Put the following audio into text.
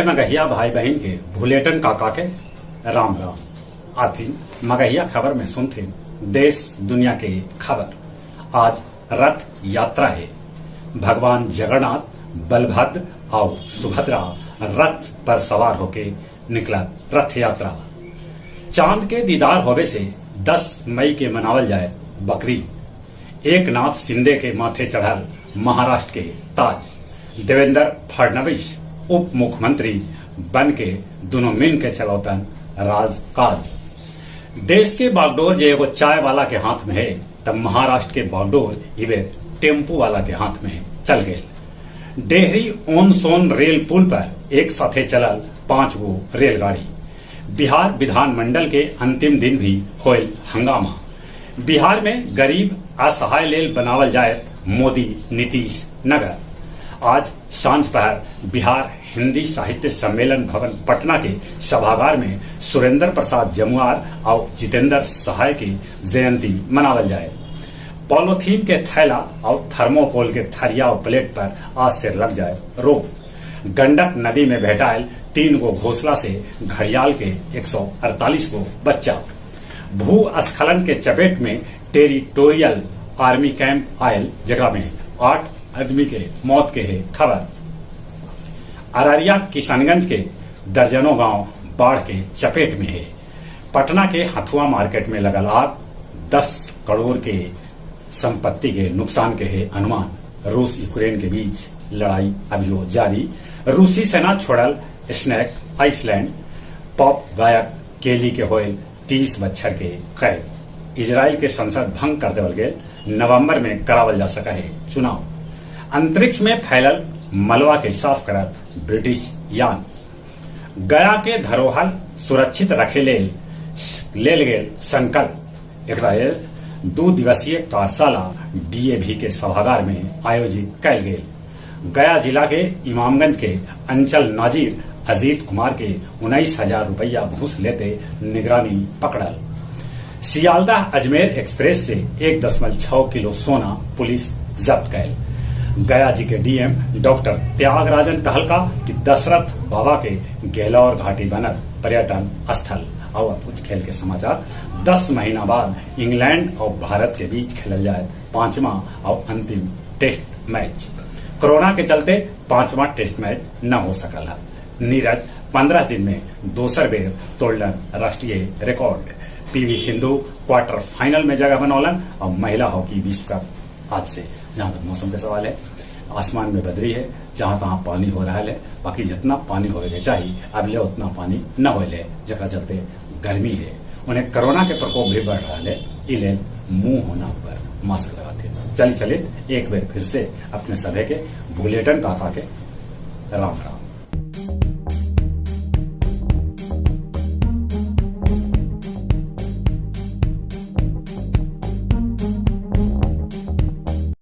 मगहिया भाई बहन के भूलेटन काका के राम राम आथिन मगहिया खबर में सुनते देश दुनिया के खबर। आज रथ यात्रा है। भगवान जगन्नाथ बलभद्र और सुभद्रा रथ पर सवार होके निकला रथ यात्रा। चांद के दीदार होवे से 10 मई के मनावल जाए बकरी। एक नाथ शिंदे के माथे चढ़ल महाराष्ट्र के ताज। देवेंद्र फडणवीस उप मुख्यमंत्री बन के दोनों मिल के चलौतन राजकाज। देश के बागडोर जो एगो चाय वाला के हाथ में है तब महाराष्ट्र के बागडोर इवे टेम्पू वाला के हाथ में चल गए। डेहरी ओन सोन रेल पुल पर एक साथे चलल 5 गो रेलगाड़ी। बिहार विधानमंडल के अंतिम दिन भी होल हंगामा। बिहार में गरीब असहाय लेल बनावल जाए मोदी नीतीश नगर। आज सांझ पहर बिहार हिंदी साहित्य सम्मेलन भवन पटना के सभागार में सुरेंद्र प्रसाद जमुआर और जितेंद्र सहाय की जयंती मनावल जाए। पॉलिथीन के थैला और थर्मोकोल के थरिया और प्लेट पर आज से लग जाए रोक। गंडक नदी में भेटायल 3 गो घोंसला से घड़ियाल के 148 गो बच्चा। भूस्खलन के चपेट में टेरिटोरियल आर्मी कैंप आयल जगह में 8 आदमी के मौत के है खबर। अररिया किशनगंज के दर्जनों गांव बाढ़ के चपेट में है। पटना के हथुआ मार्केट में लगल आग। 10 करोड़ के संपत्ति के नुकसान के है अनुमान। रूस यूक्रेन के बीच लड़ाई अभियो जारी। रूसी सेना छोड़ल स्नैक आइसलैंड। पॉप गायक केली के होयल 30 बच्चर के कैद। इजराइल के संसद भंग कर देवल गए। नवंबर में करावल जा सका है चुनाव। अंतरिक्ष में फैलल मलबा के साफ करत ब्रिटिश यान। गया के धरोहर सुरक्षित रखे लेल गेल संकल्प। एक 2 दिवसीय कार्यशाला डीएवी के सभागार में आयोजित कल गेल। गया जिला के इमामगंज के अंचल नाजिर अजीत कुमार के 19,000 रुपया घूस लेते निगरानी पकड़ल। सियालदाह अजमेर एक्सप्रेस से 1.6 किलो सोना पुलिस जब्त कैल। गया जी के डीएम डॉक्टर त्यागराजन तहलका की दशरथ बाबा के गेलौर घाटी बनल पर्यटन स्थल। और कुछ खेल के समाचार। 10 महीना बाद इंग्लैंड और भारत के बीच खेलल जाए 5वां और अंतिम टेस्ट मैच। कोरोना के चलते 5वां टेस्ट मैच न हो सकल है। नीरज 15 दिन में दोसर बेर तोड़लन राष्ट्रीय record. PV Sindhu quarter final में जगह बनौलन और महिला हॉकी विश्व कप आज से। जहां तक मौसम का सवाल है, आसमान में बदरी है, जहां तहां पानी हो रहा है। बाकी जितना पानी होने चाहिए अब ले उतना पानी न होले, जगह चलते गर्मी है। उन्हें कोरोना के प्रकोप भी बढ़ रहा है। इले मुंह होना पर मास्क लगाते। चलिए एक बार फिर से अपने सभी के बुलेटिन काका के राम राम।